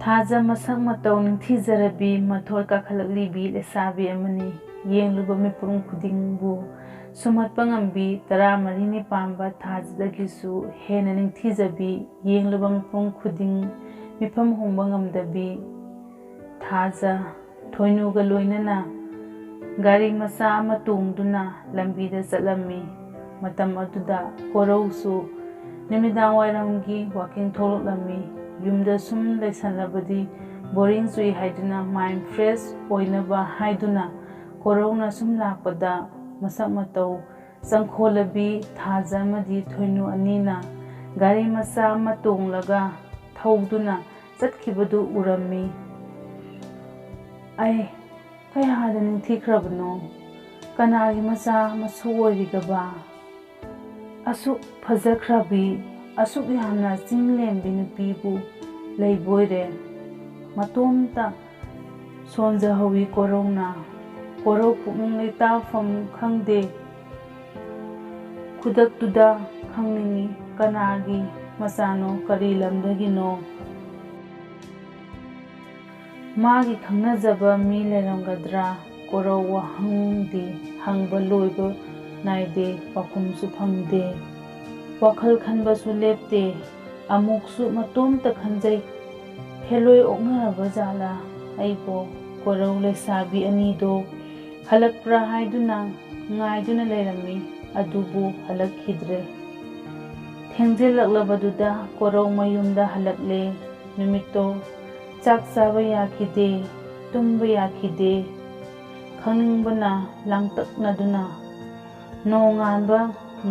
THAJA ꯃꯁꯛ ꯃꯇꯧ ꯅꯤꯡꯊꯤꯖꯔꯕꯤ ꯃꯊꯣꯏ ꯀꯥꯈꯠꯂꯛꯂꯤꯕꯤ ꯂꯩꯁꯥꯕꯤ ꯑꯃꯅꯤ꯫ ꯌꯦꯡꯂꯨꯕ ꯃꯤꯄꯨꯝ ꯈꯨꯗꯤꯡꯕꯨ ꯁꯨꯝꯍꯠꯄ ꯉꯝꯕꯤ 14ꯅꯤ ꯄꯥꯟꯕ THAJAꯗꯒꯤꯁꯨ ꯍꯦꯟꯅ ꯅꯤꯡꯊꯤꯖꯕꯤ, ꯌꯦꯡꯂꯨꯕ ꯃꯤꯄꯨꯝ ꯈꯨꯗꯤꯡ ꯃꯤꯐꯝ ꯍꯣꯡꯕ ꯉꯝꯗꯕꯤ THAJA ꯊꯣꯏꯅꯨꯒ ꯂꯣꯏꯅꯅ ꯒꯥꯔꯤ ꯃꯆꯥ ꯑꯃ ꯇꯣꯡꯗꯨꯅ ꯂꯝꯕꯤꯗ ꯆꯠꯂꯝꯃꯤ꯫ ꯃꯇꯝ ꯑꯗꯨꯗ ꯀꯣꯔꯧꯁꯨ ꯅꯨꯃꯤꯗꯥꯡꯋꯥꯏꯔꯝꯒꯤ ꯋꯥꯀꯤꯡ ꯊꯣꯛꯂꯛꯂꯝꯃꯤ꯫ ꯌꯨꯝꯗ ꯁꯨꯝ ꯂꯩꯁꯜꯂꯕꯗꯤ ꯕꯣꯔꯤꯡ ꯆꯨꯏ ꯍꯥꯏꯗꯨꯅ ꯃꯥꯏꯟ ꯐ꯭ꯔꯦꯁ ꯑꯣꯏꯅꯕ ꯍꯥꯏꯗꯨꯅ ꯀꯣꯔꯧꯅ ꯁꯨꯝ ꯂꯥꯛꯄꯗ ꯃꯁꯛ ꯃꯇꯧ ꯆꯪꯈꯣꯜꯂꯕꯤ THAJA ꯑꯃꯗꯤ ꯊꯣꯏꯅꯨ ꯑꯅꯤꯅ ꯒꯥꯔꯤ ꯃꯆꯥ ꯑꯃ ꯇꯣꯡꯂꯒ ꯊꯧꯗꯨꯅ ꯆꯠꯈꯤꯕꯗꯨ ꯎꯔꯝꯃꯤ꯫ ꯑꯩ ꯀꯌꯥꯗ ꯅꯤꯡꯊꯤꯈ꯭ꯔꯕꯅꯣ! ꯀꯅꯥꯒꯤ ꯃꯆꯥ ꯃꯁꯨ ꯑꯣꯏꯔꯤꯒꯕ? ꯑꯁꯨꯛ ꯐꯖꯈ꯭ꯔꯕꯤ, ꯑꯁꯨꯛ ꯌꯥꯝꯅ ꯆꯤꯡꯂꯦꯝꯕꯤ ꯅꯨꯄꯤꯕꯨ ꯂꯩꯕꯣꯏꯔꯦ꯫ ꯃꯇꯣꯝꯇ ꯁꯣꯟꯖꯍꯧꯏ ꯀꯣꯔꯧꯅ꯫ ꯀꯣꯔꯧ ꯄꯨꯛꯅꯤꯡ ꯂꯩꯇꯥꯐꯝ ꯈꯪꯗꯦ꯫ ꯈꯨꯗꯛꯇꯨꯗ ꯈꯪꯅꯤꯡꯏ ꯀꯅꯥꯒꯤ ꯃꯆꯥꯅꯣ, ꯀꯔꯤ ꯂꯝꯗꯒꯤꯅꯣ? ꯃꯥꯒꯤ ꯈꯪꯅꯖꯕ ꯃꯤ ꯂꯩꯔꯝꯒꯗ꯭ꯔꯥ? ꯀꯣꯔꯧ ꯋꯥꯍꯪꯗꯤ ꯍꯪꯕ ꯂꯣꯏꯕ ꯅꯥꯏꯗꯦ, ꯄꯥꯎꯈꯨꯝꯁꯨ ꯐꯪꯗꯦ꯫ ꯋꯥꯈꯜ ꯈꯟꯕꯁꯨ ꯂꯦꯞꯇꯦ꯫ ꯑꯃꯨꯛꯁꯨ ꯃꯇꯣꯝꯇ ꯈꯟꯖꯩ, ꯍꯦꯂꯣꯏ ꯑꯣꯛꯅꯔꯕ ꯖꯥꯠꯂꯥ ꯑꯩꯕꯣ? ꯀꯣꯔꯧ ꯂꯩꯁꯥꯕꯤ ꯑꯅꯤꯗꯣ ꯍꯜꯂꯛꯄ꯭ꯔꯥ ꯍꯥꯏꯗꯨꯅ ꯉꯥꯏꯗꯨꯅ ꯂꯩꯔꯝꯃꯤ, ꯑꯗꯨꯕꯨ ꯍꯜꯂꯛꯈꯤꯗ꯭ꯔꯦ꯫ ꯊꯦꯡꯖꯤꯜꯂꯛꯂꯕꯗꯨꯗ ꯀꯣꯔꯧ ꯃꯌꯨꯝꯗ ꯍꯜꯂꯛꯂꯦ꯫ ꯅꯨꯃꯤꯠꯇꯣ ꯆꯥꯛ ꯆꯥꯕ ꯌꯥꯈꯤꯗꯦ, ꯇꯨꯝꯕ ꯌꯥꯈꯤꯗꯦ꯫ ꯈꯪꯅꯤꯡꯕꯅ ꯂꯥꯡꯇꯛꯅꯗꯨꯅ ꯅꯣꯡꯉꯥꯟꯕ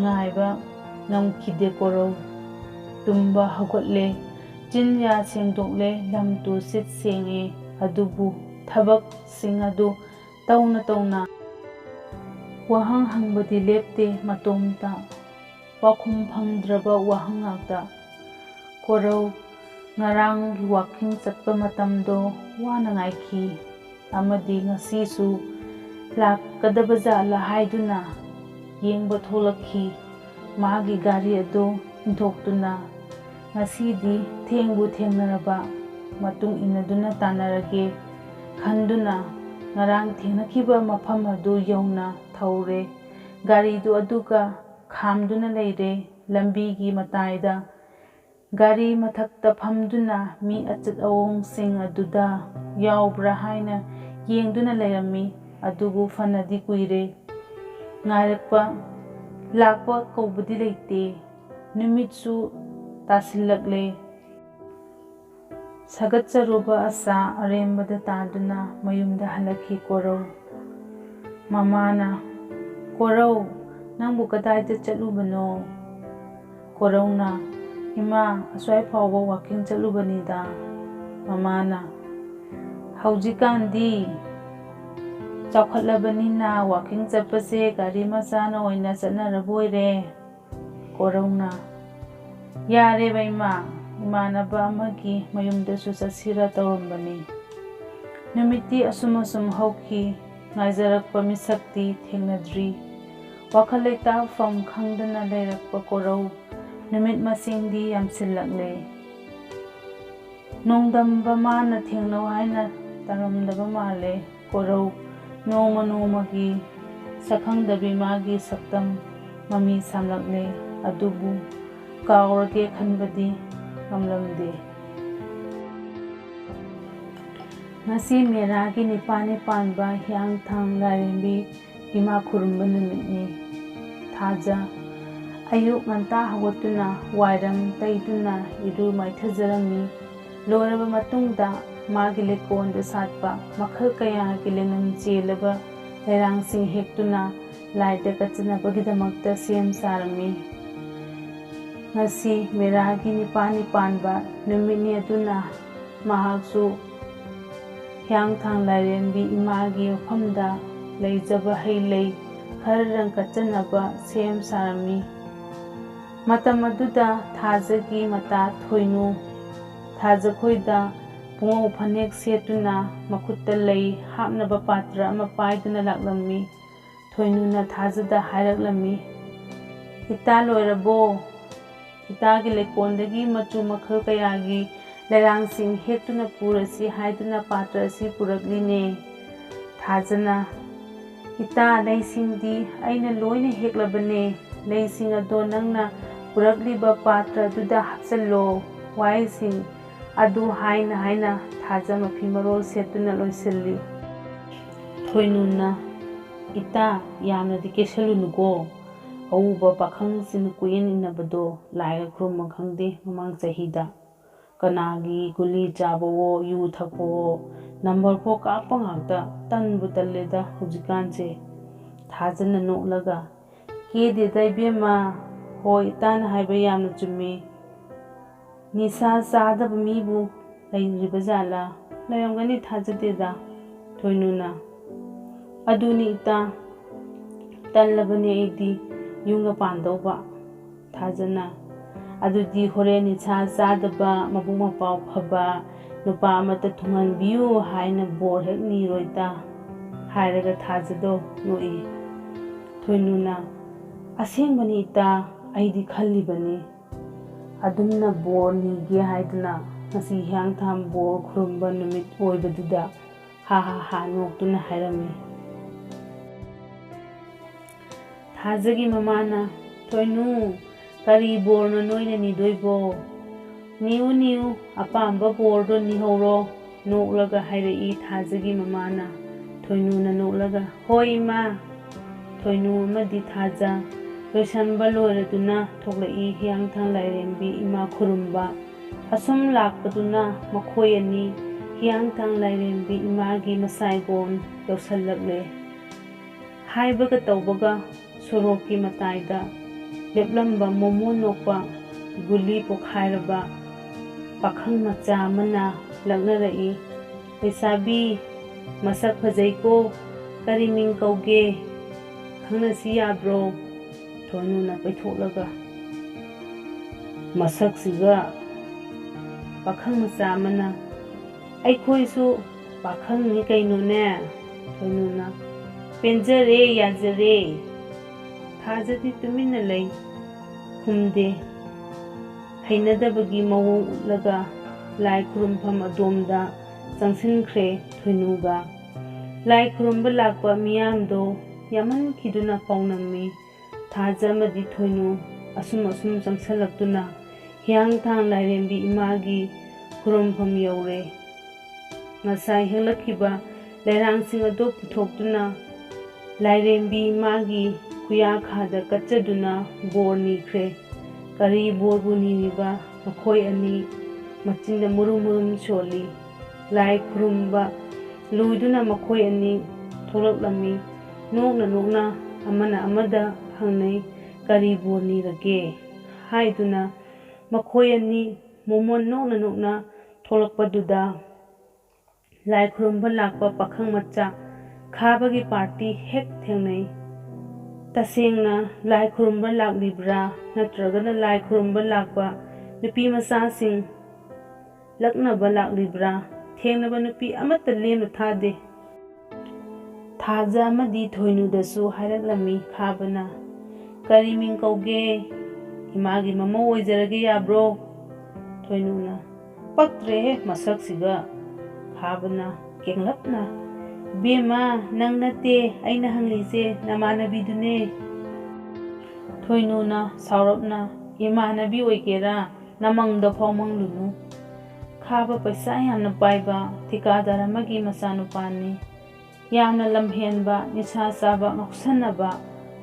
ꯉꯥꯏꯕ ꯉꯝꯈꯤꯗꯦ ꯀꯣꯔꯧ꯫ ꯇꯨꯝꯕ ꯍꯧꯒꯠꯂꯦ, ꯆꯤꯟ ꯌꯥ ꯁꯦꯡꯗꯣꯛꯂꯦ, ꯂꯝ ꯇꯨ ꯁꯤꯠ ꯁꯦꯡꯉꯦ꯫ ꯑꯗꯨꯕꯨ ꯊꯕꯛꯁꯤꯡ ꯑꯗꯨ ꯇꯧꯅ ꯇꯧꯅ ꯋꯥꯍꯪ ꯍꯪꯕꯗꯤ ꯂꯦꯞꯇꯦ ꯃꯇꯣꯝꯇ꯫ ꯄꯥꯎꯈꯨꯝ ꯐꯪꯗ꯭ꯔꯕ ꯋꯥꯍꯪ ꯉꯥꯛꯇ꯫ ꯀꯣꯔꯧ ꯉꯔꯥꯡꯒꯤ ꯋꯥꯀꯤꯡ ꯆꯠꯄ ꯃꯇꯝꯗꯣ ꯋꯥꯅ ꯉꯥꯏꯈꯤ, ꯑꯃꯗꯤ ꯉꯁꯤꯁꯨ ꯂꯥꯛꯀꯗꯕꯖꯥꯠꯂꯥ ꯍꯥꯏꯗꯨꯅ ꯌꯦꯡꯕ ꯊꯣꯛꯂꯛꯈꯤ꯫ ꯃꯥꯒꯤ ꯒꯥꯔꯤ ꯑꯗꯨ ꯏꯟꯊꯣꯛꯇꯨꯅ ꯉꯁꯤꯗꯤ ꯊꯦꯡꯕꯨ ꯊꯦꯡꯅꯔꯕ ꯃꯇꯨꯡ ꯏꯟꯅꯗꯨꯅ ꯇꯥꯟꯅꯔꯒꯦ ꯈꯟꯗꯨꯅ ꯉꯔꯥꯡ ꯊꯦꯡꯅꯈꯤꯕ ꯃꯐꯝ ꯑꯗꯨ ꯌꯧꯅ ꯊꯧꯔꯦ꯫ ꯒꯥꯔꯤꯗꯨ ꯑꯗꯨꯒ ꯈꯥꯝꯗꯨꯅ ꯂꯩꯔꯦ ꯂꯝꯕꯤꯒꯤ ꯃꯇꯥꯏꯗ꯫ ꯒꯥꯔꯤ ꯃꯊꯛꯇ ꯐꯝꯗꯨꯅ ꯃꯤ ꯑꯆꯠ ꯑꯋꯣꯡꯁꯤꯡ ꯑꯗꯨꯗ ꯌꯥꯎꯕ꯭ꯔꯥ ꯍꯥꯏꯅ ꯌꯦꯡꯗꯨꯅ ꯂꯩꯔꯝꯃꯤ꯫ ꯑꯗꯨꯕꯨ ꯐꯅꯗꯤ ꯀꯨꯏꯔꯦ ꯉꯥꯏꯔꯛꯄ, ꯂꯥꯛꯄ ꯀꯧꯕꯗꯤ ꯂꯩꯇꯦ꯫ ꯅꯨꯃꯤꯠꯁꯨ ꯇꯥꯁꯤꯜꯂꯛꯂꯦ꯫ ꯁꯥꯒꯠꯆꯔꯨꯕ ꯑꯁꯥ ꯑꯔꯦꯝꯕꯗ ꯇꯥꯗꯨꯅ ꯃꯌꯨꯝꯗ ꯍꯜꯂꯛꯈꯤ ꯀꯣꯔꯧ꯫ ꯃꯃꯥꯅ "ꯀꯣꯔꯧ, ꯅꯪꯕꯨ ꯀꯗꯥꯏꯗ ꯆꯠꯂꯨꯕꯅꯣ?" ꯀꯣꯔꯧꯅ "ꯏꯃꯥ, ꯑꯁ꯭ꯋꯥꯏ ꯐꯥꯎꯕ ꯋꯥꯀꯤꯡ ꯆꯠꯂꯨꯕꯅꯤꯗ." ꯃꯃꯥꯅ "ꯍꯧꯖꯤꯛꯀꯥꯟꯗꯤ ꯆꯥꯎꯈꯠꯂꯕꯅꯤꯅ ꯋꯥꯀꯤꯡ ꯆꯠꯄꯁꯦ ꯒꯥꯔꯤ ꯃꯆꯥꯅ ꯑꯣꯏꯅ ꯆꯠꯅꯔꯕꯣꯏꯔꯦ." ꯀꯣꯔꯧꯅ "ꯌꯥꯔꯦꯕ ꯏꯃꯥ, ꯏꯃꯥꯟꯅꯕ ꯑꯃꯒꯤ ꯃꯌꯨꯝꯗꯁꯨ ꯆꯠꯁꯤꯔ ꯇꯧꯔꯝꯕꯅꯤ." ꯅꯨꯃꯤꯠꯇꯤ ꯑꯁꯨꯝ ꯍꯧꯈꯤ꯫ ꯉꯥꯏꯖꯔꯛꯄ ꯃꯤꯁꯛꯇꯤ ꯊꯦꯡꯅꯗ꯭ꯔꯤ꯫ ꯋꯥꯈꯜ ꯂꯩꯇꯥꯐꯝ ꯈꯪꯗꯅ ꯂꯩꯔꯛꯄ ꯀꯣꯔꯧ ꯅꯨꯃꯤꯠ ꯃꯁꯤꯡꯗꯤ ꯌꯥꯝꯁꯤꯜꯂꯛꯂꯦ꯫ ꯅꯣꯡꯗꯝꯕ ꯃꯥꯅ ꯊꯦꯡꯅꯧ ꯍꯥꯏꯅ ꯇꯝꯂꯝꯗꯕ ꯃꯥꯜꯂꯦ꯫ ꯀꯣꯔꯧ ꯅꯣꯡꯃ ꯅꯣꯡꯃꯒꯤ ꯁꯛꯈꯪꯗꯕꯤ ꯃꯥꯒꯤ ꯁꯛꯇꯝ ꯃꯃꯤ ꯁꯥꯝꯂꯛꯂꯦ꯫ ꯑꯗꯨꯕꯨ ꯀꯥꯎꯔꯒꯦ ꯈꯟꯕꯗꯤ ꯉꯝꯂꯝꯗꯦ꯫ ꯉꯁꯤ ꯃꯦꯔꯥꯒꯤ 14ꯅꯤ ꯄꯥꯟꯕ ꯍꯤꯌꯥꯡꯊꯥꯡ ꯂꯥꯏꯔꯦꯝꯕꯤ ꯏꯃꯥ ꯈꯨꯔꯨꯝꯕ ꯅꯨꯃꯤꯠꯅꯤ꯫ THAJA ꯑꯌꯨꯛ ꯉꯟꯇꯥ ꯍꯧꯒꯠꯇꯨꯅ ꯋꯥꯏꯔꯝ ꯇꯩꯗꯨꯅ ꯏꯔꯨ ꯃꯥꯏꯊꯖꯔꯝꯃꯤ꯫ ꯂꯣꯏꯔꯕ ꯃꯇꯨꯡꯗ ꯃꯥꯒꯤ ꯂꯩꯀꯣꯜꯗ ꯁꯥꯠꯄ ꯃꯈꯜ ꯀꯌꯥꯒꯤ ꯂꯩꯅꯨꯡ ꯆꯦꯜꯂꯕ ꯂꯩꯔꯥꯡꯁꯤꯡ ꯍꯦꯛꯇꯨꯅ ꯂꯥꯏꯗ ꯀꯠꯆꯅꯕꯒꯤꯗꯃꯛꯇ ꯁꯦꯝ ꯁꯥꯔꯝꯃꯤ꯫ ꯉꯁꯤ ꯃꯦꯔꯥꯒꯤ 14ꯅꯤ ꯄꯥꯟꯕ ꯅꯨꯃꯤꯠꯅꯤ ꯑꯗꯨꯅ ꯃꯍꯥꯛꯁꯨ ꯍꯤꯌꯥꯡꯊꯥꯡ ꯂꯥꯏꯔꯦꯝꯕꯤ ꯏꯃꯥꯒꯤ ꯃꯐꯝꯗ ꯂꯩꯖꯕ ꯍꯩ ꯂꯩ ꯈꯔꯗꯪ ꯀꯠꯆꯅꯕ ꯁꯦꯝ ꯁꯥꯔꯝꯃꯤ꯫ ꯃꯇꯝ ꯑꯗꯨꯗ THAJAꯒꯤ ꯃꯇꯥ ꯊꯣꯏꯅꯨ THAJA ꯈꯣꯏꯗ ꯄꯨꯉꯧ ꯐꯅꯦꯛ ꯁꯦꯠꯇꯨꯅ ꯃꯈꯨꯠꯇ ꯂꯩ ꯍꯥꯞꯅꯕ ꯄꯥꯇ꯭ꯔ ꯑꯃ ꯄꯥꯏꯗꯨꯅ ꯂꯥꯛꯂꯝꯃꯤ꯫ ꯊꯣꯏꯅꯨꯅ THAJAꯗ ꯍꯥꯏꯔꯛꯂꯝꯃꯤ, "ꯏꯇꯥ ꯂꯣꯏꯔꯕꯣ? ꯏꯇꯥꯒꯤ ꯂꯩꯀꯣꯜꯗꯒꯤ ꯃꯆꯨ ꯃꯈꯜ ꯀꯌꯥꯒꯤ ꯂꯩꯔꯥꯡꯁꯤꯡ ꯍꯦꯛꯇꯨꯅ ꯄꯨꯔꯁꯤ ꯍꯥꯏꯗꯨꯅ ꯄꯥꯇ꯭ꯔ ꯑꯁꯤ ꯄꯨꯔꯛꯂꯤꯅꯦ꯫ ꯊꯥꯖꯅ ꯏꯇꯥ ꯂꯩꯁꯤꯡꯗꯤ ꯑꯩꯅ ꯂꯣꯏꯅ ꯍꯦꯛꯂꯕꯅꯦ, ꯂꯩꯁꯤꯡ ꯑꯗꯣ ꯅꯪꯅ ꯄꯨꯔꯛꯂꯤꯕ ꯄꯥꯇ꯭ꯔ ꯑꯗꯨꯗ ꯍꯥꯞꯆꯜꯂꯣ꯫ ꯋꯥꯍꯩꯁꯤꯡ ꯑꯗꯨ ꯍꯥꯏꯅ ꯊꯥꯖ ꯃꯐꯤ ꯃꯔꯣꯜ ꯁꯦꯠꯇꯨꯅ ꯂꯣꯏꯁꯤꯜꯂꯤ꯫ ꯊꯣꯏꯅꯨꯅ ꯏꯇꯥ ꯌꯥꯝꯅꯗꯤ ꯀꯦꯁꯜꯂꯨꯅꯨꯀꯣ, ꯑꯎꯕ ꯄꯥꯈꯪꯁꯤꯡꯅ ꯀꯣꯏꯏꯟ ꯏꯟꯅꯕꯗꯣ ꯂꯥꯏꯒ ꯈꯨꯔꯨꯝꯕ ꯈꯪꯗꯦ ꯃꯃꯥꯡ ꯆꯍꯤꯗ꯫ ꯀꯅꯥꯒꯤ ꯒꯨꯂꯤ ꯆꯥꯕꯋꯣ ꯌꯨ ꯊꯛꯄꯋꯣ ꯅꯝꯕꯔꯐꯥꯎ ꯀꯥꯞꯄ ꯉꯥꯛꯇ, ꯇꯟꯕꯨ ꯇꯜꯂꯦꯗ ꯍꯧꯖꯤꯛꯀꯥꯟꯁꯦ꯫ ꯊꯥꯖꯅ ꯅꯣꯛꯂꯒ ꯀꯦꯗꯦꯗ ꯏꯕꯦꯝꯃ, ꯍꯣꯏ ꯏꯇꯥꯅ ꯍꯥꯏꯕ ꯌꯥꯝꯅ ꯆꯨꯝꯃꯤ꯫ ꯅꯤꯁꯥ ꯆꯥꯗꯕ ꯃꯤꯕꯨ ꯂꯩꯔꯤꯕꯖꯥꯠꯂꯥ? ꯂꯩꯔꯝꯒꯅꯤ ꯊꯥꯖꯗꯦꯗ꯫ ꯊꯣꯏꯅꯨꯅ ꯑꯗꯨꯅꯤ ꯏꯇꯥ, ꯇꯜꯂꯕꯅꯤ ꯑꯩꯗꯤ ꯌꯨꯝꯒ ꯄꯥꯟꯗꯧꯕ꯫ ꯊꯥꯖꯅ ꯑꯗꯨꯗꯤ ꯍꯣꯔꯦꯟ ꯅꯤꯁꯥ ꯆꯥꯗꯕ ꯃꯕꯨꯛ ꯃꯄꯥꯎ ꯐꯕ ꯅꯨꯄꯥ ꯑꯃꯠꯇ ꯊꯨꯡꯍꯟꯕꯤꯌꯨ ꯍꯥꯏꯅ ꯕꯣꯔ ꯍꯦꯛ ꯅꯤꯔꯣ ꯏꯇꯥ, ꯍꯥꯏꯔꯒ ꯊꯥꯖꯗꯣ ꯅꯣꯛꯏ꯫ ꯊꯣꯏꯅꯨꯅ ꯑꯁꯦꯡꯕꯅꯤ ꯏꯇꯥ, ꯑꯩꯗꯤ ꯈꯜꯂꯤꯕꯅꯤ ꯑꯗꯨꯝꯅ ꯕꯣꯔ ꯅꯤꯒꯦ ꯍꯥꯏꯗꯨꯅ ꯉꯁꯤ ꯍꯤꯌꯥꯡꯊꯥꯡ ꯕꯣꯔ ꯈꯨꯔꯨꯝꯕ ꯅꯨꯃꯤꯠ ꯑꯣꯏꯕꯗꯨꯗ ꯍꯥ ꯅꯣꯛꯇꯨꯅ ꯍꯥꯏꯔꯝꯃꯤ꯫ ꯊꯥꯖꯒꯤ ꯃꯃꯥꯅ ꯊꯣꯏꯅꯨ, ꯀꯔꯤ ꯕꯣꯔꯅꯣ ꯅꯣꯏꯅ ꯅꯤꯗꯣꯏꯕꯣ? ꯅꯤꯌꯨ ꯑꯄꯥꯝꯕ ꯕꯣꯔꯗꯣ ꯅꯤꯍꯧꯔꯣ, ꯅꯣꯛꯂꯒ ꯍꯥꯏꯔꯛꯏ ꯊꯥꯖꯒꯤ ꯃꯃꯥꯅ꯫ ꯊꯣꯏꯅꯨꯅ ꯅꯣꯛꯂꯒ ꯍꯣꯏ ꯏꯃꯥ꯫ ꯊꯣꯏꯅꯨ ꯑꯃꯗꯤ ꯊꯥꯖ ꯂꯣꯏꯁꯟꯕ ꯂꯣꯏꯔꯗꯨꯅ ꯊꯣꯛꯂꯛꯏ ꯍꯤꯌꯥꯡꯊꯥꯡ ꯂꯥꯏꯔꯦꯝꯕꯤ ꯏꯃꯥ ꯈꯨꯔꯨꯝꯕ꯫ ꯑꯁꯨꯝ ꯂꯥꯛꯄꯗꯨꯅ ꯃꯈꯣꯏ ꯑꯅꯤ ꯍꯤꯌꯥꯡꯊꯥꯡ ꯂꯥꯏꯔꯦꯝꯕꯤ ꯏꯃꯥꯒꯤ ꯃꯁꯥꯏꯒꯣꯟ ꯌꯧꯁꯜꯂꯛꯂꯦ꯫ ꯍꯥꯏꯕꯒ ꯇꯧꯕꯒ ꯁꯣꯔꯣꯛꯀꯤ ꯃꯇꯥꯏꯗ ꯂꯦꯞꯂꯝꯕ ꯃꯣꯃꯣꯟ ꯅꯣꯛꯄ ꯒꯨꯂꯤ ꯄꯣꯈꯥꯏꯔꯕ ꯄꯥꯈꯪ ꯃꯆꯥ ꯑꯃꯅ ꯂꯛꯅꯔꯛꯏ꯫ ꯂꯩꯁꯥꯕꯤ, ꯃꯁꯛ ꯐꯖꯩꯀꯣ, ꯀꯔꯤ ꯃꯤꯡ ꯀꯧꯒꯦ? ꯈꯪꯅꯁꯤ ꯌꯥꯕ꯭ꯔꯣ? ꯊꯣꯏꯅꯨꯅ ꯄꯩꯊꯣꯛꯂꯒ ꯃꯁꯛꯁꯤꯒ꯫ ꯄꯥꯈꯪ ꯃꯆꯥ ꯑꯃꯅ ꯑꯩꯈꯣꯏꯁꯨ ꯄꯥꯈꯪꯅꯤ ꯀꯩꯅꯣꯅꯦ꯫ ꯊꯣꯏꯅꯨꯅ ꯄꯦꯟꯖꯔꯦ ꯌꯥꯖꯔꯦ꯫ ꯊꯥꯖꯗꯤ ꯇꯨꯃꯤꯟꯅ ꯂꯩ, ꯈꯨꯝꯗꯦ꯫ ꯍꯩꯅꯗꯕꯒꯤ ꯃꯑꯣꯡ ꯎꯠꯂꯒ ꯂꯥꯏ ꯈꯨꯔꯨꯝꯐꯝ ꯑꯗꯣꯝꯗ ꯆꯪꯁꯤꯟꯈ꯭ꯔꯦ ꯊꯣꯏꯅꯨꯒ꯫ ꯂꯥꯏ ꯈꯨꯔꯨꯝꯕ ꯂꯥꯛꯄ ꯃꯤꯌꯥꯝꯗꯣ ꯌꯥꯝꯃꯟꯈꯤꯗꯨꯅ ꯄꯥꯎꯅꯝꯃꯤ꯫ ꯊꯥꯖ ꯑꯃꯗꯤ ꯊꯣꯏꯅꯨ ꯑꯁꯨꯝ ꯆꯪꯁꯜꯂꯛꯇꯨꯅ ꯍꯤꯌꯥꯡꯊꯥꯡ ꯂꯥꯏꯔꯦꯝꯕꯤ ꯏꯃꯥꯒꯤ ꯈꯨꯔꯨꯝꯐꯝ ꯌꯧꯔꯦ꯫ ꯉꯁꯥꯏ ꯍꯦꯛꯂꯛꯈꯤꯕ ꯂꯩꯔꯥꯡꯁꯤꯡ ꯑꯗꯨ ꯄꯨꯊꯣꯛꯇꯨꯅ ꯂꯥꯏꯔꯦꯝꯕꯤ ꯏꯃꯥꯒꯤ ꯈꯨꯌꯥꯈꯥꯗ ꯀꯠꯆꯗꯨꯅ ꯕꯣꯔ ꯅꯤꯈ꯭ꯔꯦ꯫ ꯀꯔꯤ ꯕꯣꯔꯕꯨ ꯅꯤꯔꯤꯕ ꯃꯈꯣꯏ ꯑꯅꯤ ꯃꯆꯤꯟꯗ ꯃꯨꯔꯨꯝ ꯁꯣꯜꯂꯤ꯫ ꯂꯥꯏ ꯈꯨꯔꯨꯝꯕ ꯂꯣꯏꯗꯨꯅ ꯃꯈꯣꯏ ꯑꯅꯤ ꯊꯣꯛꯂꯛꯂꯝꯃꯤ꯫ ꯅꯣꯛꯅ ꯑꯃꯅ ꯑꯃꯗ ꯍꯪꯅꯩ ꯀꯔꯤ ꯕꯣꯔ ꯅꯤꯔꯒꯦ ꯍꯥꯏꯗꯨꯅ꯫ ꯃꯈꯣꯏ ꯑꯅꯤ ꯃꯣꯃꯣꯟ ꯅꯣꯛꯅ ꯊꯣꯛꯂꯛꯄꯗꯨꯗ ꯂꯥꯏ ꯈꯨꯔꯨꯝꯕ ꯂꯥꯛꯄ ꯄꯥꯈꯪ ꯃꯆꯥ ꯈꯥꯕꯒꯤ ꯄꯥꯔꯇꯤ ꯍꯦꯛ ꯊꯦꯡꯅꯩ꯫ ꯇꯁꯦꯡꯅ ꯂꯥꯏ ꯈꯨꯔꯨꯝꯕ ꯂꯥꯛꯂꯤꯕ꯭ꯔꯥ ꯅꯠꯇ꯭ꯔꯒꯅ ꯂꯥꯏ ꯈꯨꯔꯨꯝꯕ ꯂꯥꯛꯄ ꯅꯨꯄꯤ ꯃꯆꯥꯁꯤꯡ ꯂꯛꯅꯕ ꯂꯥꯛꯂꯤꯕ꯭ꯔꯥ? ꯊꯦꯡꯅꯕ ꯅꯨꯄꯤ ꯑꯃꯠꯇ ꯂꯦꯝꯅ ꯊꯥꯗꯦ꯫ ꯊꯥꯖ ꯑꯃꯗꯤ ꯊꯣꯏꯅꯨꯗꯁꯨ ꯍꯥꯏꯔꯛꯂꯝꯃꯤ ꯈꯥꯕꯅ ꯀꯔꯤ ꯃꯤꯡ ꯀꯧꯒꯦ? ꯏꯃꯥꯒꯤ ꯃꯃꯧ ꯑꯣꯏꯖꯔꯒꯦ ꯌꯥꯕ꯭ꯔꯣ? ꯊꯣꯏꯅꯨꯅ ꯄꯛꯇ꯭ꯔꯦꯍꯦ ꯃꯁꯛꯁꯤꯒ꯫ ꯈꯥꯕꯅ ꯀꯦꯡꯂꯞꯅ ꯏꯕꯦꯝꯃ, ꯅꯪ ꯅꯠꯇꯦ ꯑꯩꯅ ꯍꯪꯂꯤꯁꯦ, ꯅꯃꯥꯟꯅꯕꯤꯗꯨꯅꯦ꯫ ꯊꯣꯏꯅꯨꯅ ꯁꯥꯎꯔꯞꯅ ꯏꯃꯥꯟꯅꯕꯤ ꯑꯣꯏꯒꯦꯔꯥ, ꯅꯃꯪꯗ ꯐꯥꯎ ꯃꯪꯂꯨꯅꯨ꯫ ꯈꯥꯕ ꯄꯩꯁꯥ ꯌꯥꯝꯅ ꯄꯥꯏꯕ ꯊꯤꯀꯥꯗꯥꯔ ꯑꯃꯒꯤ ꯃꯆꯥꯅꯨꯄꯥꯅꯤ꯫ ꯌꯥꯝꯅ ꯂꯝꯍꯦꯟꯕ, ꯅꯤꯁꯥ ꯆꯥꯕ, ꯉꯥꯎꯁꯟꯅꯕ,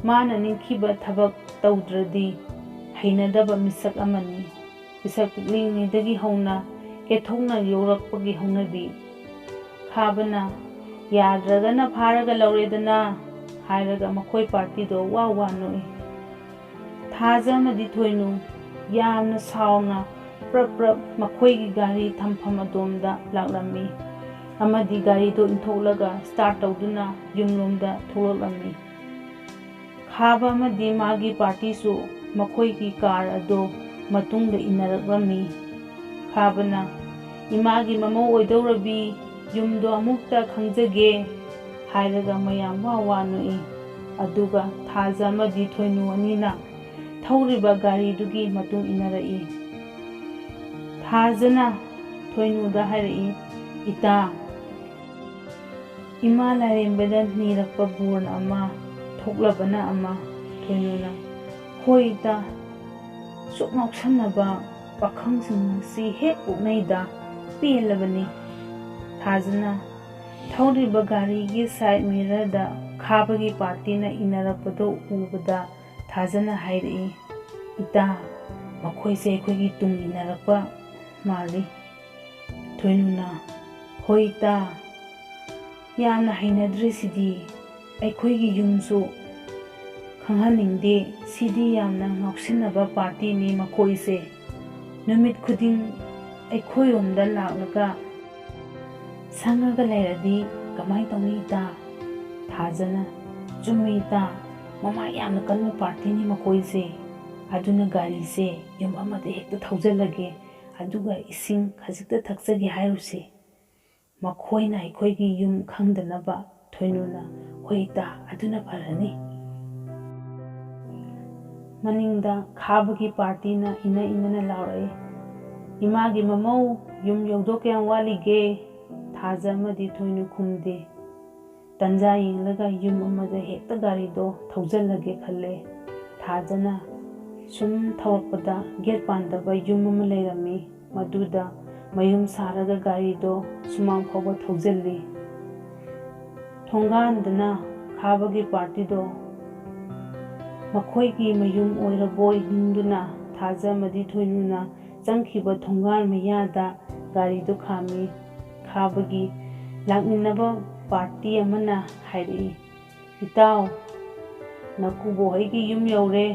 ꯃꯥꯅ ꯅꯤꯡꯈꯤꯕ ꯊꯕꯛ ꯇꯧꯗ꯭ꯔꯗꯤ ꯍꯩꯅꯗꯕ ꯃꯤꯁꯛ ꯑꯃꯅꯤ꯫ ꯄꯤꯁꯛ ꯄꯤꯛꯂꯤꯉꯩꯗꯒꯤ ꯍꯧꯅ ꯀꯦꯊꯣꯛꯅ ꯌꯣꯛꯂꯛꯄꯒꯤ ꯍꯧꯅꯕꯤ꯫ ꯈꯥꯕꯅ ꯌꯥꯗ꯭ꯔꯒꯅ ꯐꯥꯔꯒ ꯂꯧꯔꯦꯗꯅ ꯍꯥꯏꯔꯒ ꯃꯈꯣꯏ ꯄꯥꯔꯇꯤꯗꯣ ꯋꯥ ꯅꯣꯛꯏ꯫ ꯊꯥꯖ ꯑꯃꯗꯤ ꯊꯣꯏꯅꯨ ꯌꯥꯝꯅ ꯁꯥꯎꯅ ꯄ꯭ꯔꯞ ꯃꯈꯣꯏꯒꯤ ꯒꯥꯔꯤ ꯊꯝꯐꯝ ꯑꯗꯣꯝꯗ ꯂꯥꯛꯂꯝꯃꯤ꯫ ꯑꯃꯗꯤ ꯒꯥꯔꯤꯗꯣ ꯏꯟꯊꯣꯛꯂꯒ ꯁ꯭ꯇꯥꯔꯠ ꯇꯧꯗꯨꯅ ꯌꯨꯝꯂꯣꯝꯗ ꯊꯣꯛꯂꯛꯂꯝꯃꯤ꯫ ꯈꯥꯕ ꯑꯃꯗꯤ ꯃꯥꯒꯤ ꯄꯥꯔꯇꯤꯁꯨ ꯃꯈꯣꯏꯒꯤ ꯀꯥꯔ ꯑꯗꯣ ꯃꯇꯨꯡꯗ ꯏꯟꯅꯔꯛꯂꯝꯃꯤ꯫ ꯈꯥꯕꯅ ꯏꯃꯥꯒꯤ ꯃꯃꯧ ꯑꯣꯏꯗꯧꯔꯕꯤ, ꯌꯨꯝꯗꯣ ꯑꯃꯨꯛꯇ ꯈꯪꯖꯒꯦ ꯍꯥꯏꯔꯒ ꯃꯌꯥꯝ ꯋꯥ ꯅꯣꯛꯏ꯫ ꯑꯗꯨꯒ ꯊꯥꯖ ꯑꯃꯗꯤ ꯊꯣꯏꯅꯨ ꯑꯅꯤꯅ ꯊꯧꯔꯤꯕ ꯒꯥꯔꯤꯗꯨꯒꯤ ꯃꯇꯨꯡ ꯏꯟꯅꯔꯛꯏ꯫ ꯊꯥꯖꯅ ꯊꯣꯏꯅꯨꯗ ꯍꯥꯏꯔꯛꯏ, ꯏꯇꯥ, ꯏꯃꯥ ꯂꯥꯏꯔꯦꯝꯕꯗ ꯅꯤꯔꯛꯄ ꯕꯣꯔ ꯑꯃ, ꯊꯣꯛꯂꯕꯅ ꯑꯃ. ꯊꯣꯏꯅꯨꯅ, ꯍꯣꯏ ꯏꯇꯥ, ꯁꯨꯛ ꯉꯥꯎꯁꯟꯅꯕ ꯄꯥꯈꯪꯁꯤꯡ ꯑꯁꯤ ꯍꯦꯛ ꯎꯛꯅꯩꯗ, ꯄꯦꯜꯂꯕꯅꯤ. ꯊꯥꯖꯅ ꯊꯧꯔꯤꯕ ꯒꯥꯔꯤꯒꯤ ꯁꯥꯏꯠ ꯃꯤꯔꯔꯗ ꯈꯥꯕꯒꯤ ꯄꯥꯔꯇꯤꯅ ꯏꯟꯅꯔꯛꯄꯗꯣ ꯎꯕꯗ ꯊꯥꯖꯅ ꯍꯥꯏꯔꯛꯏ, ꯏꯇꯥ, ꯃꯈꯣꯏꯁꯦ ꯑꯩꯈꯣꯏꯒꯤ ꯇꯨꯡ ꯏꯟꯅꯔꯛꯄ ꯃꯥꯜꯂꯤ. ꯊꯣꯏꯅꯨꯅ, ꯍꯣꯏ ꯏꯇꯥ, ꯌꯥꯝꯅ ꯍꯩꯅꯗ꯭ꯔꯤꯁꯤꯗꯤ, ꯑꯩꯈꯣꯏꯒꯤ ꯌꯨꯝꯁꯨ ꯈꯪꯍꯟꯅꯤꯡꯗꯦ. ꯁꯤꯗꯤ ꯌꯥꯝꯅ ꯉꯥꯎꯁꯤꯟꯅꯕ ꯄꯥꯔꯇꯤꯅꯤ ꯃꯈꯣꯏꯁꯦ. ꯅꯨꯃꯤꯠ ꯈꯨꯗꯤꯡ ꯑꯩꯈꯣꯏꯔꯣꯝꯗ ꯂꯥꯛꯂꯒ ꯁꯪꯉꯒ ꯂꯩꯔꯗꯤ ꯀꯃꯥꯏ ꯇꯧꯅꯤ ꯏꯇꯥ? ꯊꯥꯖꯅ, ꯆꯨꯝꯃꯤ ꯏꯇꯥ, ꯃꯃꯥꯏ ꯌꯥꯝꯅ ꯀꯟꯕ ꯄꯥꯔꯇꯤꯅꯤ ꯃꯈꯣꯏꯁꯦ. ꯑꯗꯨꯅ ꯒꯥꯔꯤꯁꯦ ꯌꯨꯝ ꯑꯃꯗ ꯍꯦꯛꯇ ꯊꯧꯖꯤꯜꯂꯒꯦ, ꯑꯗꯨꯒ ꯏꯁꯤꯡ ꯈꯖꯤꯛꯇ ꯊꯛꯆꯒꯦ ꯍꯥꯏꯔꯨꯁꯦ, ꯃꯈꯣꯏꯅ ꯑꯩꯈꯣꯏꯒꯤ ꯌꯨꯝ ꯈꯪꯗꯅꯕ. ꯊꯣꯏꯅꯨꯅ, ꯍꯣꯏ ꯏꯇꯥ, ꯑꯗꯨꯅ ꯐꯔꯅꯤ. ꯃꯅꯤꯡꯗ ꯈꯥꯕꯒꯤ ꯄꯥꯔꯇꯤꯅ ꯏꯟꯅ ꯂꯥꯎꯔꯛꯏ, ꯏꯃꯥꯒꯤ ꯃꯃꯧ, ꯌꯨꯝ ꯌꯧꯗꯧ ꯀꯌꯥꯝ ꯋꯥꯠꯂꯤꯒꯦ? ꯊꯥꯖ ꯑꯃꯗꯤ ꯊꯣꯏꯅꯨ ꯈꯨꯝꯗꯦ. ꯇꯟꯖꯥ ꯌꯦꯡꯂꯒ ꯌꯨꯝ ꯑꯃꯗ ꯍꯦꯛꯇ ꯒꯥꯔꯤꯗꯣ ꯊꯧꯖꯤꯜꯂꯒꯦ ꯈꯜꯂꯦ. ꯊꯥꯖꯅ ꯁꯨꯝ ꯊꯧꯔꯛꯄꯗ ꯒꯦꯠ ꯄꯥꯟꯗꯕ ꯌꯨꯝ ꯑꯃ ꯂꯩꯔꯝꯃꯤ. ꯃꯗꯨꯗ ꯃꯌꯨꯝ ꯁꯥꯔꯒ ꯒꯥꯔꯤꯗꯣ ꯁꯨꯃꯥꯡ ꯐꯥꯎꯕ ꯊꯧꯖꯤꯜꯂꯤ. ꯊꯣꯡꯒꯥꯟꯗꯅ ꯈꯥꯕꯒꯤ ꯄꯥꯔꯇꯤꯗꯣ ꯃꯈꯣꯏꯒꯤ ꯃꯌꯨꯝ ꯑꯣꯏꯔꯕꯣꯏ ꯅꯤꯡꯗꯨꯅ ꯊꯥꯖ ꯑꯃꯗꯤ ꯊꯣꯏꯅꯨꯅ ꯆꯪꯈꯤꯕ ꯊꯣꯡꯒꯥꯟ ꯃꯌꯥꯗ ꯒꯥꯔꯤꯗꯣ ꯈꯥꯝꯃꯤ. ꯈꯥꯕꯒꯤ ꯂꯥꯛꯃꯤꯟꯅꯕ ꯄꯥꯔꯇꯤ ꯑꯃꯅ ꯍꯥꯏꯔꯛꯏ, ꯏꯇꯥꯎ, ꯅꯀꯨꯕꯣꯍꯣꯏꯒꯤ ꯌꯨꯝ ꯌꯧꯔꯦ.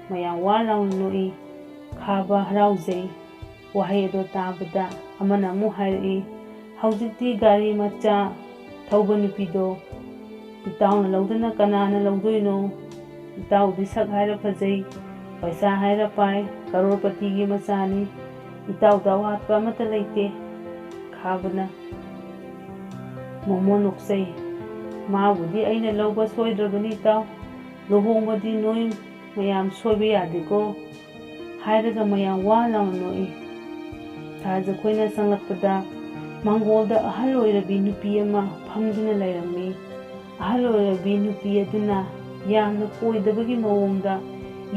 ꯃꯌꯥꯝ ꯋꯥ ꯂꯥꯎꯅ ꯅꯣꯛꯏ. ꯈꯥꯕ ꯍꯔꯥꯎꯖꯩ. ꯋꯥꯍꯩ ꯑꯗꯣ ꯇꯥꯕꯗ ꯑꯃꯅ ꯑꯃꯨꯛ ꯍꯥꯏꯔꯛꯏ, ꯍꯧꯖꯤꯛꯇꯤ ꯒꯥꯔꯤ ꯃꯆꯥ ꯊꯧꯕ ꯅꯨꯄꯤꯗꯣ ꯏꯇꯥꯎꯅ ꯂꯧꯗꯅ ꯀꯅꯥꯅ ꯂꯧꯗꯣꯏꯅꯣ? ꯏꯇꯥꯎꯗꯤ ꯁꯛ ꯍꯥꯏꯔ ꯐꯖꯩ, ꯄꯩꯁꯥ ꯍꯥꯏꯔ ꯄꯥꯏ, ꯀꯔꯣꯔꯄꯇꯤꯒꯤ ꯃꯆꯥꯅꯤ. ꯏꯇꯥꯎꯗ ꯑꯋꯥꯠꯄ ꯑꯃꯠꯇ ꯂꯩꯇꯦ. ꯈꯥꯕꯅ ꯃꯣꯃꯣꯟ ꯅꯣꯛꯆꯩ, ꯃꯥꯕꯨꯗꯤ ꯑꯩꯅ ꯂꯧꯕ ꯁꯣꯏꯗ꯭ꯔꯕꯅꯤ ꯏꯇꯥꯎ. ꯂꯨꯍꯣꯡꯕꯗꯤ ꯅꯣꯏ ꯃꯌꯥꯝ ꯁꯣꯏꯕ ꯌꯥꯗꯦꯀꯣ, ꯍꯥꯏꯔꯒ ꯃꯌꯥꯝ ꯋꯥ ꯂꯥꯎꯅ ꯅꯣꯛꯏ. ꯊꯥꯖ ꯈꯣꯏꯅ ꯆꯪꯂꯛꯄꯗ ꯃꯥꯡꯒꯣꯜꯗ ꯑꯍꯜ ꯑꯣꯏꯔꯕꯤ ꯅꯨꯄꯤ ꯑꯃ ꯐꯝꯗꯨꯅ ꯂꯩꯔꯝꯃꯤ. ꯑꯍꯜ ꯑꯣꯏꯔꯕꯤ ꯅꯨꯄꯤ ꯑꯗꯨꯅ ꯌꯥꯝꯅ ꯀꯣꯏꯗꯕꯒꯤ ꯃꯑꯣꯡꯗ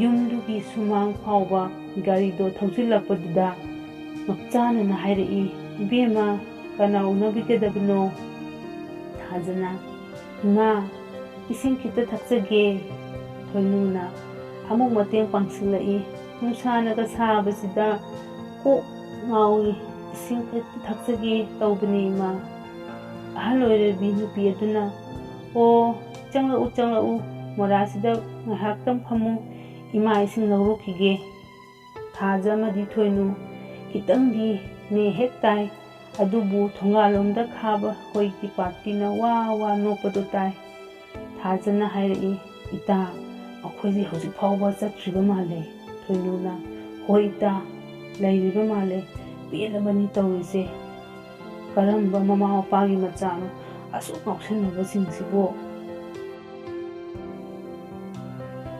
ꯌꯨꯝꯗꯨꯒꯤ ꯁꯨꯃꯥꯡ ꯐꯥꯎꯕ ꯒꯥꯔꯤꯗꯣ ꯊꯧꯖꯤꯜꯂꯛꯄꯗꯨꯗ ꯃꯛꯆꯥꯅꯅ ꯍꯥꯏꯔꯛꯏ, ꯏꯕꯦꯝꯃ, ꯀꯅꯥ ꯎꯅꯕꯤꯒꯗꯕꯅꯣ? ꯊꯥꯖꯅ, ꯏꯃꯥ, ꯏꯁꯤꯡ ꯈꯤꯇ ꯊꯛꯆꯒꯦ. ꯊꯣꯏꯅꯨꯅ ꯑꯃꯨꯛ ꯃꯇꯦꯡ ꯄꯥꯡꯁꯤꯜꯂꯛꯏ, ꯅꯨꯡꯁꯥꯅꯒ ꯁꯥꯕꯁꯤꯗ ꯀꯣꯛ ꯉꯥꯎꯏ, ꯏꯁꯤꯡ ꯈꯤꯇ ꯊꯛꯆꯒꯦ ꯇꯧꯕꯅꯤ ꯏꯃꯥ. ꯑꯍꯜ ꯑꯣꯏꯔꯕꯤ ꯅꯨꯄꯤ ꯑꯗꯨꯅ, ꯑꯣ, ꯆꯪꯂꯛꯎ, ꯃꯣꯔꯥꯁꯤꯗ ꯉꯥꯏꯍꯥꯛꯇꯪ ꯐꯝꯃꯨ, ꯏꯃꯥ ꯏꯁꯤꯡ ꯂꯧꯔꯨꯈꯤꯒꯦ. ꯊꯥꯖ ꯑꯃꯗꯤ ꯊꯣꯏꯅꯨ ꯈꯤꯇꯪꯗꯤ ꯅꯦ ꯍꯦꯛ ꯇꯥꯏ, ꯑꯗꯨꯕꯨ ꯊꯣꯡꯒꯥꯜꯂꯣꯝꯗ ꯈꯥꯕ ꯍꯣꯏꯒꯤ ꯄꯥꯔꯇꯤꯅ ꯋꯥ ꯅꯣꯛꯄꯗꯣ ꯇꯥꯏ. ꯊꯥꯖꯅ ꯍꯥꯏꯔꯛꯏ, ꯏꯇꯥ, ꯃꯈꯣꯏꯁꯦ ꯍꯧꯖꯤꯛ ꯐꯥꯎꯕ ꯆꯠꯇ꯭ꯔꯤꯕ ꯃꯥꯜꯂꯦ. ꯊꯣꯏꯅꯨꯅ, ꯍꯣꯏ ꯏꯇꯥ, ꯂꯩꯔꯤꯕ ꯃꯥꯜꯂꯦ. ꯄꯦꯜꯂꯕꯅꯤ ꯇꯧꯔꯤꯁꯦ. ꯀꯔꯝꯕ ꯃꯃꯥ ꯃꯄꯥꯒꯤ ꯃꯆꯥꯅꯣ ꯑꯁꯨꯛ ꯉꯥꯎꯁꯟꯅꯕꯁꯤꯡꯁꯤꯕꯨ?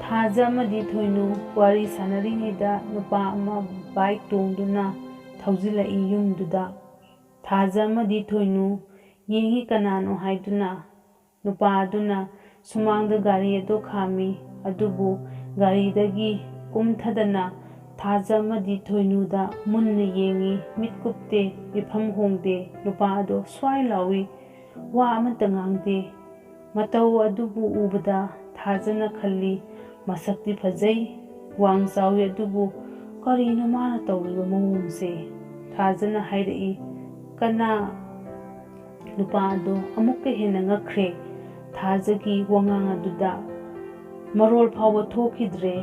ꯊꯥꯖ ꯑꯃꯗꯤ ꯊꯣꯏꯅꯨ ꯋꯥꯔꯤ ꯁꯥꯟꯅꯔꯤꯉꯩꯗ ꯅꯨꯄꯥ ꯑꯃ ꯕꯥꯏꯛ ꯇꯣꯡꯗꯨꯅ ꯊꯧꯖꯤꯜꯂꯛꯏ ꯌꯨꯝꯗꯨꯗ. ꯊꯥꯖ ꯑꯃꯗꯤ ꯊꯣꯏꯅꯨ ꯌꯦꯡꯉꯤ ꯀꯅꯥꯅꯣ ꯍꯥꯏꯗꯨꯅ. ꯅꯨꯄꯥ ꯑꯗꯨꯅ ꯁꯨꯃꯥꯡꯗ ꯒꯥꯔꯤ ꯑꯗꯨ ꯈꯥꯝꯃꯤ. ꯑꯗꯨꯕꯨ ꯒꯥꯔꯤꯗꯒꯤ ꯀꯨꯝꯊꯗꯅ ꯊꯥꯖ ꯑꯃꯗꯤ ꯊꯣꯏꯅꯨꯗ ꯃꯨꯟꯅ ꯌꯦꯡꯉꯤ. ꯃꯤꯠ ꯀꯨꯞꯇꯦ, ꯃꯤꯐꯝ ꯍꯣꯡꯗꯦ. ꯅꯨꯄꯥ ꯑꯗꯣ ꯁ꯭ꯋꯥꯏ ꯂꯥꯎꯏ, ꯋꯥ ꯑꯃꯠꯇ ꯉꯥꯡꯗꯦ. ꯃꯇꯧ ꯑꯗꯨꯕꯨ ꯎꯕꯗ ꯊꯥꯖꯅ ꯈꯜꯂꯤ, ꯃꯁꯛꯇꯤ ꯐꯖꯩ, ꯋꯥꯡ ꯆꯥꯎꯏ, ꯑꯗꯨꯕꯨ ꯀꯔꯤꯅꯣ ꯃꯥꯅ ꯇꯧꯔꯤꯕ ꯃꯑꯣꯡꯁꯦ? ꯊꯥꯖꯅ ꯍꯥꯏꯔꯛꯏ, ꯀꯅꯥ? ꯅꯨꯄꯥ ꯑꯗꯣ ꯑꯃꯨꯛꯀ ꯍꯦꯟꯅ ꯉꯛꯈ꯭ꯔꯦ. ꯊꯥꯖꯒꯤ ꯋꯥꯉꯥꯡ ꯑꯗꯨꯗ ꯃꯔꯣꯜ ꯐꯥꯎꯕ ꯊꯣꯛꯈꯤꯗ꯭ꯔꯦ.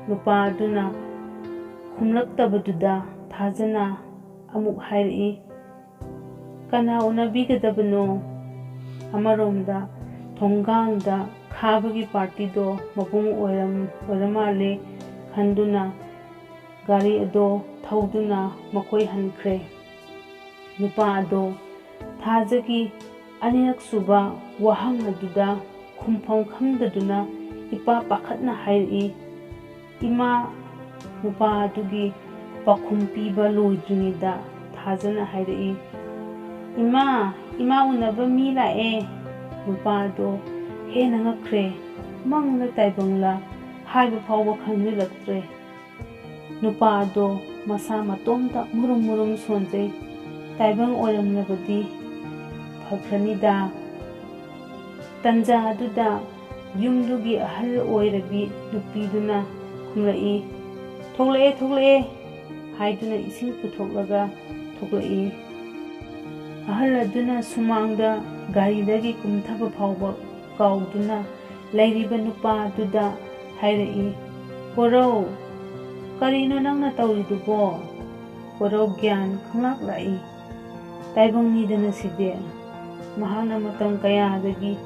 ꯅꯨꯄꯥ ꯑꯗꯨꯅ ꯈꯨꯝꯂꯛꯇꯕꯗꯨꯗ ꯊꯥꯖꯅ ꯑꯃꯨꯛ ꯍꯥꯏꯔꯛꯏ, ꯀꯅꯥ ꯎꯅꯕꯤꯒꯗꯕꯅꯣ? ꯑꯃꯔꯣꯝꯗ ꯊꯣꯡꯒꯥꯟꯗ ꯈꯥꯕꯒꯤ ꯄꯥꯔꯇꯤꯗꯣ ꯃꯄꯨꯡ ꯑꯣꯏꯔ ꯃꯥꯜꯂꯦ ꯈꯟꯗꯨꯅ ꯒꯥꯔꯤ ꯑꯗꯣ ꯊꯧꯗꯨꯅ ꯃꯈꯣꯏ ꯍꯟꯈ꯭ꯔꯦ. ꯅꯨꯄꯥ ꯑꯗꯣ ꯊꯥꯖꯒꯤ ꯑꯅꯤꯔꯛ ꯁꯨꯕ ꯋꯥꯍꯪ ꯑꯗꯨꯗ ꯈꯨꯝꯐꯝ ꯈꯪꯗꯗꯨꯅ ꯏꯄꯥ ꯄꯥꯈꯠꯅ ꯍꯥꯏꯔꯛꯏ, ꯏꯃꯥ. ꯅꯨꯄꯥ ꯑꯗꯨꯒꯤ ꯄꯥꯎꯈꯨꯝ ꯄꯤꯕ ꯂꯣꯏꯗ꯭ꯔꯤꯉꯩꯗ ꯊꯥꯖꯅ ꯍꯥꯏꯔꯛꯏ, ꯏꯃꯥ ꯎꯅꯕ ꯃꯤ ꯂꯥꯛꯑꯦ꯫ ꯅꯨꯄꯥ ꯑꯗꯣ ꯍꯦꯟꯅ ꯉꯛꯈ꯭ꯔꯦ꯫ ꯃꯪꯂ ꯇꯥꯏꯕꯪꯂ ꯍꯥꯏꯕ ꯐꯥꯎꯕ ꯈꯪꯖꯤꯜꯂꯛꯇ꯭ꯔꯦ꯫ ꯅꯨꯄꯥ ꯑꯗꯣ ꯃꯁꯥ ꯃꯇꯣꯝꯇ ꯃꯨꯔꯨꯝ ꯃꯨꯔꯨꯝ ꯁꯣꯟꯖꯩ꯫ ꯇꯥꯏꯕꯪ ꯑꯣꯏꯔꯝꯂꯕꯗꯤ ꯐꯈ꯭ꯔꯅꯤꯗꯥ꯫ ꯇꯟꯖꯥ ꯑꯗꯨꯗ ꯌꯨꯝꯗꯨꯒꯤ ꯑꯍꯜ ꯑꯣꯏꯔꯕꯤ ꯅꯨꯄꯤꯗꯨꯅ ꯈꯨꯝꯂꯛꯏ, ꯊꯣꯛꯂꯛꯑꯦ ꯍꯥꯏꯗꯨꯅ ꯏꯁꯤꯡ ꯄꯨꯊꯣꯛꯂꯒ ꯊꯣꯛꯂꯛꯏ꯫ ꯑꯍꯜ ꯑꯗꯨꯅ ꯁꯨꯃꯥꯡꯗ ꯒꯥꯔꯤꯗꯒꯤ ꯀꯨꯝꯊꯕ ꯐꯥꯎꯕ ꯀꯥꯎꯗꯨꯅ ꯂꯩꯔꯤꯕ ꯅꯨꯄꯥ ꯑꯗꯨꯗ ꯍꯥꯏꯔꯛꯏ, ꯀꯣꯔꯧ, ꯀꯔꯤꯅꯣ ꯅꯪꯅ ꯇꯧꯔꯤꯗꯨꯕꯣ? ꯀꯣꯔꯧ ꯒ꯭ꯌꯥꯟ ꯈꯪꯂꯥꯛꯂꯛꯏ꯫ ꯇꯥꯏꯕꯪꯅꯤꯗꯅ ꯁꯤꯗꯤ꯫ ꯃꯍꯥꯛꯅ ꯃꯇꯝ ꯀꯌꯥꯗꯒꯤ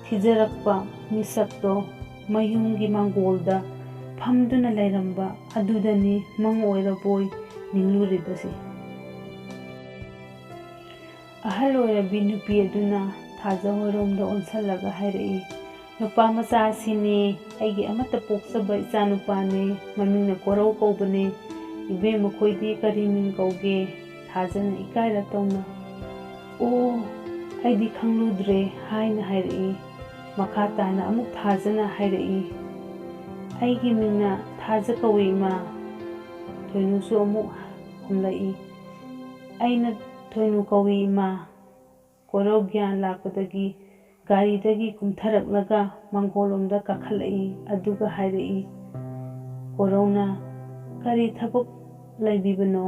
ꯊꯤꯖꯔꯛꯄ ꯃꯤꯁꯛꯇꯣ ꯃꯌꯨꯝꯒꯤ ꯃꯥꯡꯒꯣꯜꯗ ꯐꯝꯗꯨꯅ ꯂꯩꯔꯝꯕ ꯑꯗꯨꯗꯅꯤ ꯃꯪ ꯑꯣꯏꯔꯕꯣꯏ ꯅꯤꯡꯂꯨꯔꯤꯕꯁꯤ꯫ ꯑꯍꯜ ꯑꯣꯏꯔꯕꯤ ꯅꯨꯄꯤ ꯑꯗꯨꯅ ꯊꯥꯖ ꯍꯣꯏꯔꯣꯝꯗ ꯑꯣꯟꯁꯜꯂꯒ ꯍꯥꯏꯔꯛꯏ, ꯅꯨꯄꯥ ꯃꯆꯥꯁꯤꯅꯦ, ꯑꯩꯒꯤ ꯑꯃꯠꯇ ꯄꯣꯛꯆꯕ ꯏꯆꯥꯅꯨꯄꯥꯅꯦ, ꯃꯃꯤꯡꯅ ꯀꯣꯔꯧ ꯀꯧꯕꯅꯦ꯫ ꯏꯕꯦꯝꯃ ꯈꯣꯏꯗꯤ ꯀꯔꯤ ꯃꯤꯡ ꯀꯧꯒꯦ? ꯊꯥꯖꯅ ꯏꯀꯥꯏꯔꯞ ꯇꯧꯅ ꯑꯣ, ꯑꯩꯗꯤ ꯈꯪꯂꯨꯗ꯭ꯔꯦ ꯍꯥꯏꯅ ꯍꯥꯏꯔꯛꯏ꯫ ꯃꯈꯥ ꯇꯥꯅ ꯑꯃꯨꯛ ꯊꯥꯖꯅ ꯍꯥꯏꯔꯛꯏ, ꯑꯩꯒꯤ ꯃꯤꯡꯅ ꯊꯥꯖ ꯀꯧꯏ ꯏꯃꯥ꯫ ꯊꯣꯏꯅꯨꯁꯨ ꯑꯃꯨꯛ ꯈꯨꯝꯂꯛꯏ, ꯑꯩꯅ ꯊꯣꯏꯅꯨ ꯀꯧꯏ ꯏꯃꯥ꯫ ꯀꯣꯔꯧ ꯒ꯭ꯌꯥꯟ ꯂꯥꯛꯄꯗꯒꯤ ꯒꯥꯔꯤꯗꯒꯤ ꯀꯨꯝꯊꯔꯛꯂꯒ ꯃꯥꯡꯒꯣꯜꯂꯣꯝꯗ ꯀꯥꯈꯠꯂꯛꯏ, ꯑꯗꯨꯒ ꯍꯥꯏꯔꯛꯏ꯫ ꯀꯣꯔꯧꯅ ꯀꯔꯤ ꯊꯕꯛ ꯂꯩꯕꯤꯕꯅꯣ?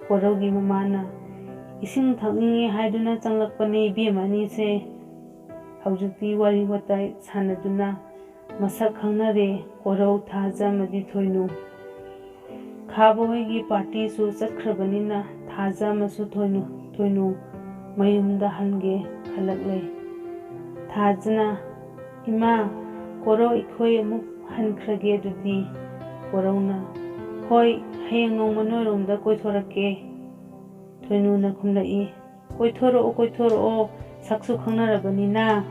ꯀꯣꯔꯧꯒꯤ ꯃꯃꯥꯅ ꯏꯁꯤꯡ ꯊꯛꯅꯤꯡꯉꯦ ꯍꯥꯏꯗꯨꯅ ꯆꯪꯂꯛꯄꯅꯦ ꯏꯕꯦꯝ ꯑꯅꯤꯁꯦ꯫ ꯍꯧꯖꯤꯛꯇꯤ ꯋꯥꯔꯤ ꯋꯥꯇꯥꯏ ꯁꯥꯟꯅꯗꯨꯅ ꯃꯁꯛ ꯈꯪꯅꯔꯦ ꯀꯣꯔꯧ, ꯊꯥꯖ ꯑꯃꯗꯤ ꯊꯣꯏꯅꯨ꯫ ꯈꯥꯕ ꯍꯣꯏꯒꯤ ꯄꯥꯔꯇꯤꯁꯨ ꯆꯠꯈ꯭ꯔꯕꯅꯤꯅ ꯊꯥꯖ ꯑꯃꯁꯨ ꯊꯣꯏꯅꯨ ꯃꯌꯨꯝꯗ ꯍꯟꯒꯦ ꯈꯜꯂꯛꯂꯦ꯫ ꯊꯥꯖꯅ, ꯏꯃꯥ, ꯀꯣꯔꯧ ꯑꯩꯈꯣꯏ ꯑꯃꯨꯛ ꯍꯟꯈ꯭ꯔꯒꯦ ꯑꯗꯨꯗꯤ꯫ ꯀꯣꯔꯧꯅ, ꯍꯣꯏ, ꯍꯌꯦꯡ ꯅꯣꯡꯃ ꯅꯣꯏꯔꯣꯝꯗ ꯀꯣꯏꯊꯣꯔꯛꯀꯦ꯫ ꯊꯣꯏꯅꯨꯅ ꯈꯨꯝꯂꯛꯏ, ꯀꯣꯏꯊꯣꯔꯛꯑꯣ ꯁꯛꯁꯨ ꯈꯪꯅꯔꯕꯅꯤꯅ꯫